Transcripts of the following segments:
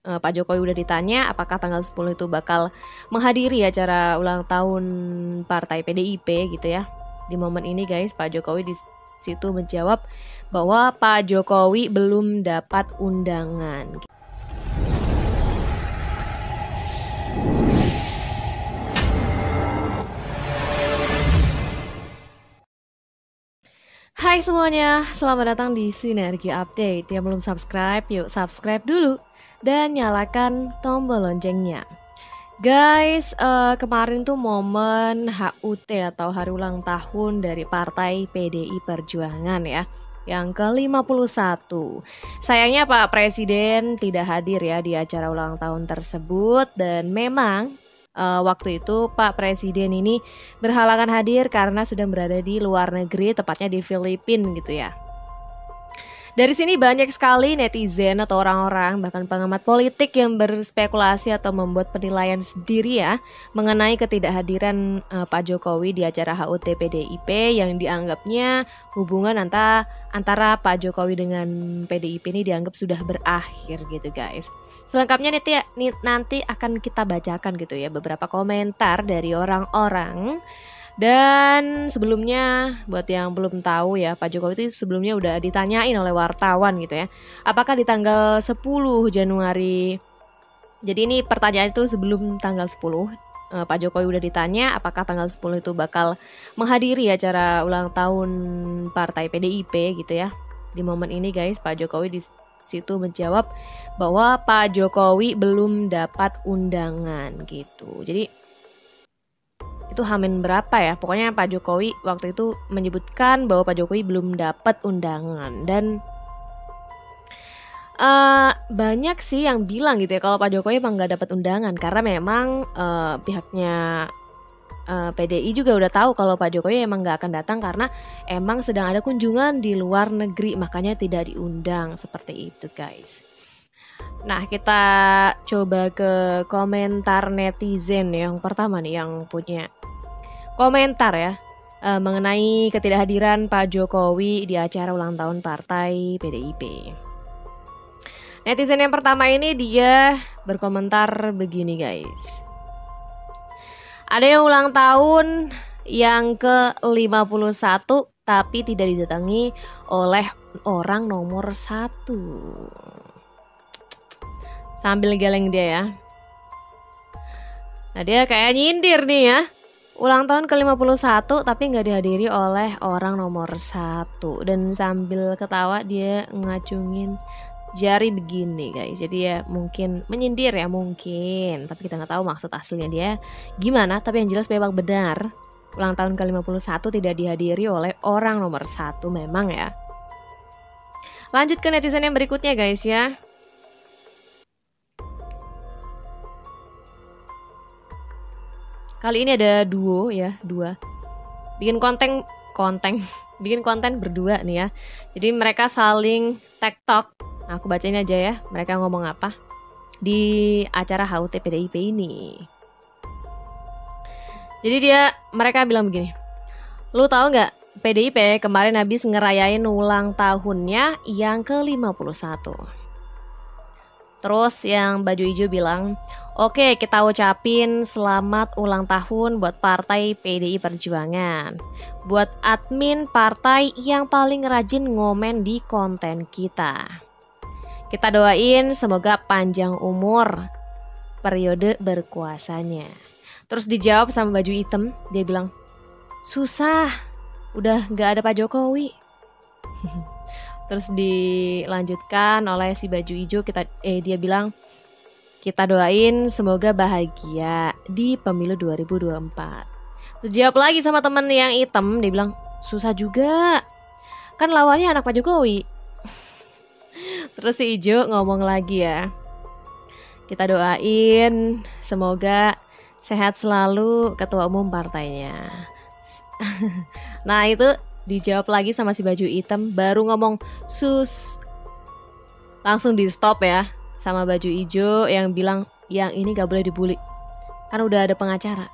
Pak Jokowi udah ditanya apakah tanggal 10 itu bakal menghadiri acara ulang tahun partai PDIP gitu ya. Di momen ini guys, Pak Jokowi di situ menjawab bahwa Pak Jokowi belum dapat undangan. Hai semuanya, selamat datang di Sinergi Update. Yang belum subscribe, yuk subscribe dulu dan nyalakan tombol loncengnya. Guys, kemarin tuh momen HUT atau hari ulang tahun dari Partai PDI Perjuangan ya, yang ke-51. Sayangnya Pak Presiden tidak hadir ya di acara ulang tahun tersebut, dan memang waktu itu Pak Presiden ini berhalangan hadir karena sedang berada di luar negeri, tepatnya di Filipina gitu ya. Dari sini banyak sekali netizen atau orang-orang, bahkan pengamat politik yang berspekulasi atau membuat penilaian sendiri ya mengenai ketidakhadiran Pak Jokowi di acara HUT PDIP yang dianggapnya hubungan antara Pak Jokowi dengan PDIP ini dianggap sudah berakhir gitu guys. Selengkapnya nanti akan kita bacakan gitu ya beberapa komentar dari orang-orang. Dan sebelumnya buat yang belum tahu ya, Pak Jokowi itu sebelumnya udah ditanyain oleh wartawan gitu ya, apakah di tanggal 10 Januari. Jadi ini pertanyaan itu sebelum tanggal 10, Pak Jokowi udah ditanya apakah tanggal 10 itu bakal menghadiri acara ulang tahun partai PDIP gitu ya. Di momen ini guys, Pak Jokowi di situ menjawab bahwa Pak Jokowi belum dapat undangan gitu. Jadi itu Hamin berapa ya, pokoknya Pak Jokowi waktu itu menyebutkan bahwa Pak Jokowi belum dapat undangan. Dan banyak sih yang bilang gitu ya kalau Pak Jokowi emang nggak dapat undangan karena memang pihaknya PDI juga udah tahu kalau Pak Jokowi emang nggak akan datang karena emang sedang ada kunjungan di luar negeri, makanya tidak diundang seperti itu guys. Nah, kita coba ke komentar netizen yang pertama nih, yang punya komentar ya mengenai ketidakhadiran Pak Jokowi di acara ulang tahun partai PDIP. Netizen yang pertama ini dia berkomentar begini guys. Ada yang ulang tahun yang ke-51 tapi tidak didatangi oleh orang nomor 1. Sambil geleng dia ya. Nah, dia kayak nyindir nih ya. Ulang tahun ke-51 tapi nggak dihadiri oleh orang nomor 1. Dan sambil ketawa dia ngacungin jari begini guys. Jadi ya mungkin menyindir ya mungkin, tapi kita nggak tahu maksud aslinya dia gimana. Tapi yang jelas memang benar, ulang tahun ke-51 tidak dihadiri oleh orang nomor 1 memang ya. Lanjut ke netizen yang berikutnya guys ya. Kali ini ada duo ya, dua. Bikin konten berdua nih ya. Jadi mereka saling TikTok. Nah, aku bacain aja ya, mereka ngomong apa di acara HUT PDIP ini. Jadi mereka bilang begini. Lu tahu nggak, PDIP kemarin habis ngerayain ulang tahunnya yang ke-51. Terus yang baju hijau bilang, oke, kita ucapin selamat ulang tahun buat partai PDI Perjuangan. Buat admin partai yang paling rajin ngomen di konten kita. Kita doain semoga panjang umur periode berkuasanya. Terus dijawab sama baju hitam, dia bilang, susah, udah gak ada Pak Jokowi. Terus dilanjutkan oleh si baju hijau, dia bilang, kita doain semoga bahagia di pemilu 2024. Terus jawab lagi sama temen yang hitam, dia bilang, susah juga, kan lawannya anak Pak Jokowi. Terus si hijau ngomong lagi ya, kita doain semoga sehat selalu ketua umum partainya. Nah itu dijawab lagi sama si baju hitam, baru ngomong langsung di stop ya sama baju hijau yang bilang, yang ini gak boleh dibully, kan udah ada pengacara.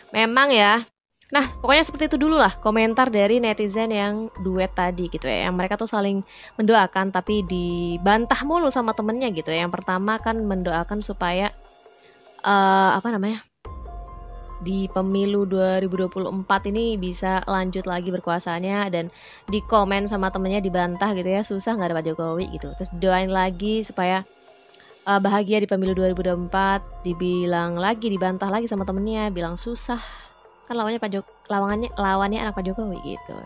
Memang ya, Nah, pokoknya seperti itu dulu lah komentar dari netizen yang duet tadi gitu ya. Yang mereka tuh saling mendoakan tapi dibantah mulu sama temennya gitu ya. Yang pertama kan mendoakan supaya apa namanya? Di pemilu 2024 ini bisa lanjut lagi berkuasanya, dan di komen sama temennya dibantah gitu ya, susah nggak ada Pak Jokowi gitu. Terus doain lagi supaya bahagia di pemilu 2024, dibilang lagi, dibantah lagi sama temennya, bilang susah kan lawannya lawannya anak Pak Jokowi gitu.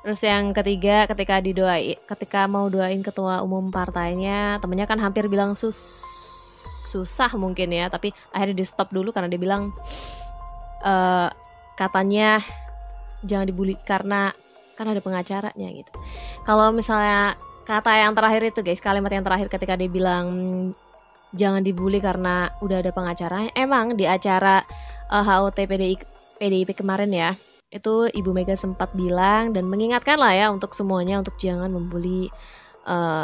Terus yang ketiga, ketika mau doain ketua umum partainya, temennya kan hampir bilang susah mungkin ya, tapi akhirnya di stop dulu karena dia bilang katanya jangan dibully karena kan ada pengacaranya gitu. Kalau misalnya kata yang terakhir itu guys, kalimat yang terakhir ketika dia bilang jangan dibully karena udah ada pengacaranya, emang di acara HOT PDIP kemarin ya, itu Ibu Mega sempat bilang dan mengingatkan lah ya untuk semuanya untuk jangan membuli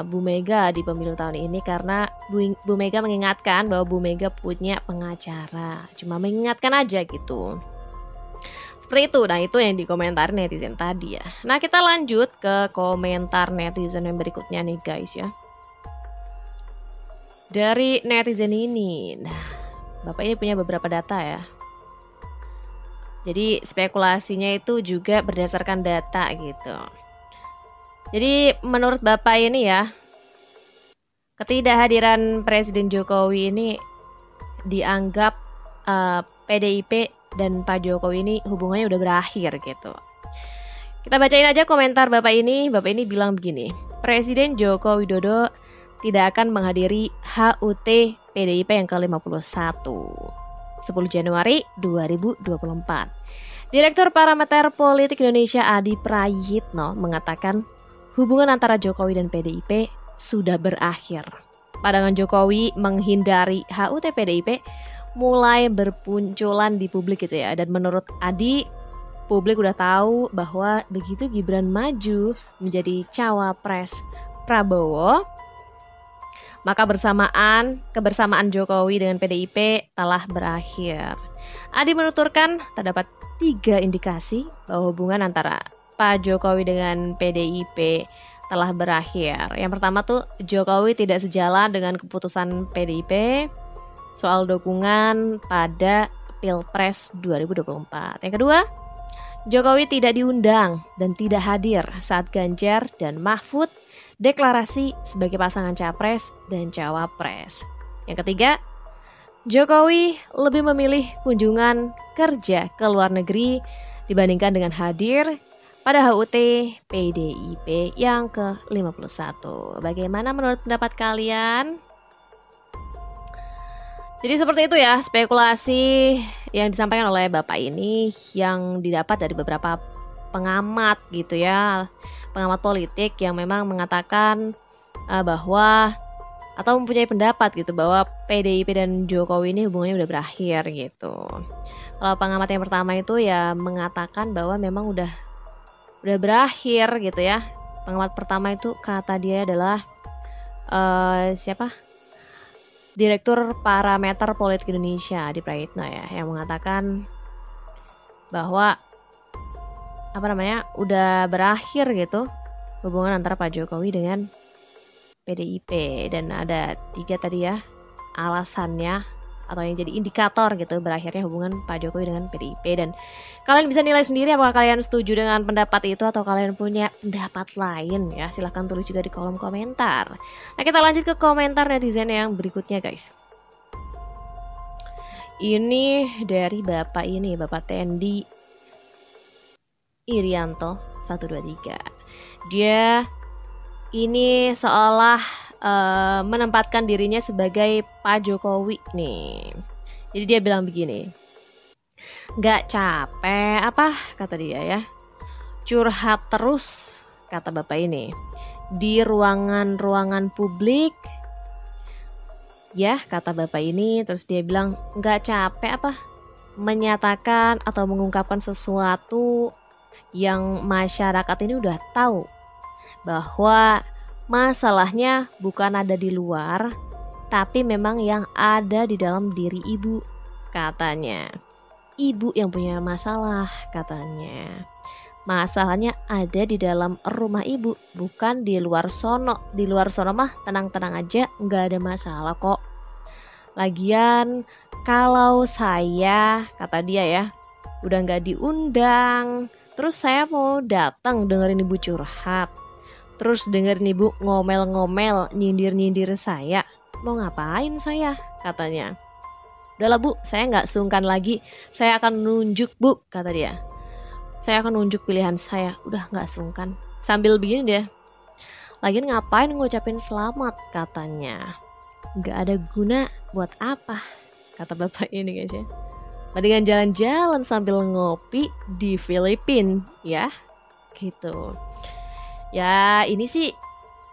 Bu Mega di pemilu tahun ini, karena Bu Mega mengingatkan bahwa Bu Mega punya pengacara, cuma mengingatkan aja gitu. Seperti itu. Nah, itu yang dikomentar netizen tadi ya. Nah, kita lanjut ke komentar netizen yang berikutnya nih guys ya. Dari netizen ini, nah Bapak ini punya beberapa data ya. Jadi spekulasinya itu juga berdasarkan data gitu. Jadi menurut Bapak ini ya, ketidakhadiran Presiden Jokowi ini dianggap PDIP dan Pak Jokowi ini hubungannya udah berakhir gitu. Kita bacain aja komentar Bapak ini. Bapak ini bilang begini, Presiden Joko Widodo tidak akan menghadiri HUT PDIP yang ke-51 10 Januari 2024. Direktur Parameter Politik Indonesia Adi Prayitno mengatakan hubungan antara Jokowi dan PDIP sudah berakhir. Pandangan Jokowi menghindari HUT PDIP mulai berpunculan di publik gitu ya. Dan menurut Adi, publik udah tahu bahwa begitu Gibran maju menjadi cawapres Prabowo, maka kebersamaan Jokowi dengan PDIP telah berakhir. Adi menuturkan terdapat 3 indikasi bahwa hubungan antara Pak Jokowi dengan PDIP telah berakhir. Yang pertama tuh, Jokowi tidak sejalan dengan keputusan PDIP soal dukungan pada Pilpres 2024. Yang kedua, Jokowi tidak diundang dan tidak hadir saat Ganjar dan Mahfud deklarasi sebagai pasangan capres dan cawapres. Yang ketiga, Jokowi lebih memilih kunjungan kerja ke luar negeri dibandingkan dengan hadir pada HUT PDIP yang ke-51. Bagaimana menurut pendapat kalian? Jadi seperti itu ya spekulasi yang disampaikan oleh Bapak ini, yang didapat dari beberapa pengamat gitu ya, pengamat politik yang memang mengatakan bahwa atau mempunyai pendapat gitu bahwa PDIP dan Jokowi ini hubungannya udah berakhir gitu. Kalau pengamat yang pertama itu ya mengatakan bahwa memang udah berakhir gitu ya. Pengamat pertama itu kata dia adalah siapa? Direktur Parameter Politik Indonesia Adi Prayitno ya, yang mengatakan bahwa udah berakhir gitu hubungan antara Pak Jokowi dengan PDIP. Dan ada 3 tadi ya alasannya atau yang jadi indikator gitu berakhirnya hubungan Pak Jokowi dengan PDIP. Dan kalian bisa nilai sendiri apakah kalian setuju dengan pendapat itu atau kalian punya pendapat lain ya. Silahkan tulis juga di kolom komentar. Nah, kita lanjut ke komentar netizen yang berikutnya guys. Ini dari Bapak ini, Bapak Tendi Irianto 123. Dia ini seolah menempatkan dirinya sebagai Pak Jokowi nih. Jadi dia bilang begini, gak capek apa kata dia ya, curhat terus kata Bapak ini di ruangan-ruangan publik ya kata Bapak ini. Terus dia bilang gak capek apa menyatakan atau mengungkapkan sesuatu yang masyarakat ini udah tahu bahwa masalahnya bukan ada di luar, tapi memang yang ada di dalam diri ibu, katanya. ibu yang punya masalah katanya. Masalahnya ada di dalam rumah ibu, bukan di luar sono. Di luar sono mah tenang-tenang aja, nggak ada masalah kok. Lagian kalau saya, kata dia ya, udah nggak diundang, terus saya mau datang dengerin ibu curhat, terus dengerin ibu ngomel-ngomel, nyindir-nyindir saya, mau ngapain saya, katanya. Udahlah bu, saya nggak sungkan lagi, saya akan nunjuk bu, kata dia. Saya akan nunjuk pilihan saya, udah nggak sungkan. Sambil begini dia, lagian ngapain ngucapin selamat, katanya. Nggak ada guna, buat apa, kata bapak ini guys ya. Mendingan jalan-jalan sambil ngopi di Filipina ya, gitu. Ya ini sih,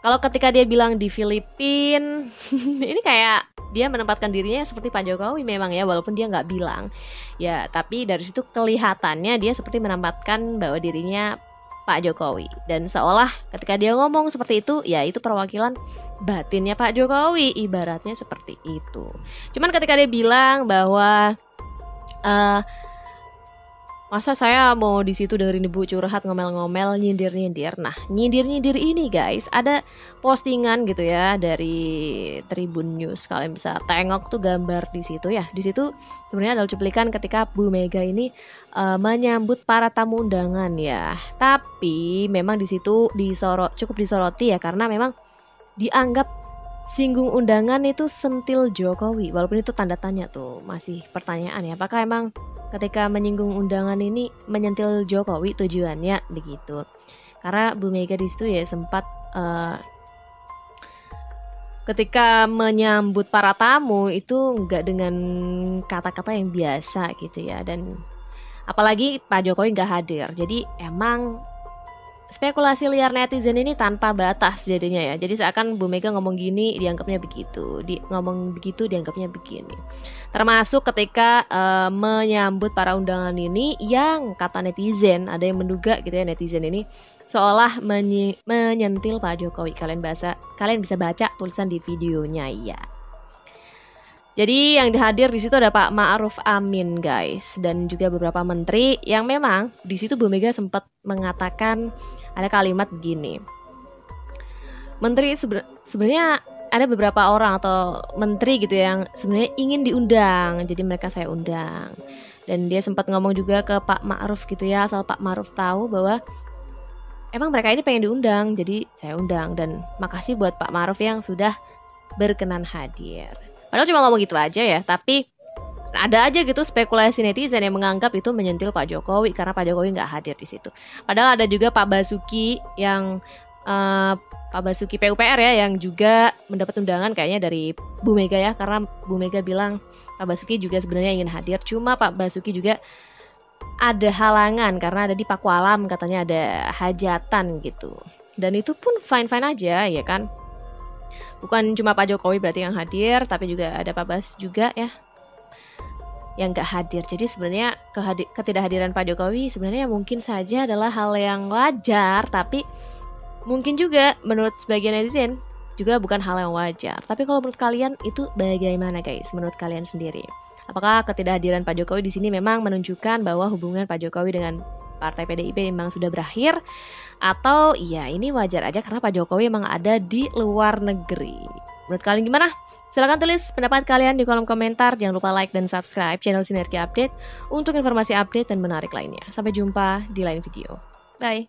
kalau ketika dia bilang di Filipina, ini kayak dia menempatkan dirinya seperti Pak Jokowi memang ya, walaupun dia nggak bilang ya, tapi dari situ kelihatannya dia seperti menempatkan bahwa dirinya Pak Jokowi, dan seolah ketika dia ngomong seperti itu ya itu perwakilan batinnya Pak Jokowi, ibaratnya seperti itu. Cuman ketika dia bilang bahwa masa saya mau di situ dengerin ibu curhat ngomel-ngomel, nyindir-nyindir. Nah, nyindir-nyindir ini guys, ada postingan gitu ya dari Tribun News. Kalian bisa tengok tuh gambar di situ ya. Di situ sebenarnya ada cuplikan ketika Bu Mega ini menyambut para tamu undangan ya. Tapi memang di situ cukup disoroti ya, karena memang dianggap singgung undangan itu sentil Jokowi. Walaupun itu tanda tanya tuh, masih pertanyaan ya, apakah emang ketika menyinggung undangan ini menyentil Jokowi tujuannya begitu. Karena Bu Mega di situ ya sempat ketika menyambut para tamu itu nggak dengan kata-kata yang biasa gitu ya, dan apalagi Pak Jokowi nggak hadir. Jadi emang spekulasi liar netizen ini tanpa batas jadinya ya. Jadi seakan Bu Mega ngomong gini dianggapnya begitu, ngomong begitu dianggapnya begini. Termasuk ketika menyambut para undangan ini, yang kata netizen, ada yang menduga gitu ya, netizen ini seolah menyentil Pak Jokowi. Kalian bisa baca tulisan di videonya ya. Jadi yang hadir di situ ada Pak Ma'ruf Amin guys, dan juga beberapa menteri yang memang di situ Bu Mega sempat mengatakan ada kalimat begini. Menteri sebenarnya ada beberapa orang atau menteri gitu yang sebenarnya ingin diundang, jadi mereka saya undang. Dan dia sempat ngomong juga ke Pak Ma'ruf gitu ya, asal Pak Ma'ruf tahu bahwa emang mereka ini pengen diundang, jadi saya undang. Dan makasih buat Pak Ma'ruf yang sudah berkenan hadir. Padahal cuma ngomong gitu aja ya, tapi ada aja gitu spekulasi netizen yang menganggap itu menyentil Pak Jokowi karena Pak Jokowi nggak hadir di situ. Padahal ada juga Pak Basuki yang Pak Basuki PUPR ya, yang juga mendapat undangan kayaknya dari Bu Mega ya, karena Bu Mega bilang Pak Basuki juga sebenarnya ingin hadir, cuma Pak Basuki juga ada halangan karena ada di Pakualam, katanya ada hajatan gitu. Dan itu pun fine-fine aja ya kan. Bukan cuma Pak Jokowi berarti yang hadir, tapi juga ada Pak Bas juga ya yang gak hadir. Jadi sebenarnya ketidakhadiran Pak Jokowi sebenarnya mungkin saja adalah hal yang wajar, tapi mungkin juga menurut sebagian netizen juga bukan hal yang wajar. Tapi kalau menurut kalian itu bagaimana guys? Menurut kalian sendiri, apakah ketidakhadiran Pak Jokowi di sini memang menunjukkan bahwa hubungan Pak Jokowi dengan Partai PDIP memang sudah berakhir, atau ya ini wajar aja karena Pak Jokowi memang ada di luar negeri? Menurut kalian gimana? Silahkan tulis pendapat kalian di kolom komentar. Jangan lupa like dan subscribe channel Sinergi Update untuk informasi update dan menarik lainnya. Sampai jumpa di lain video. Bye!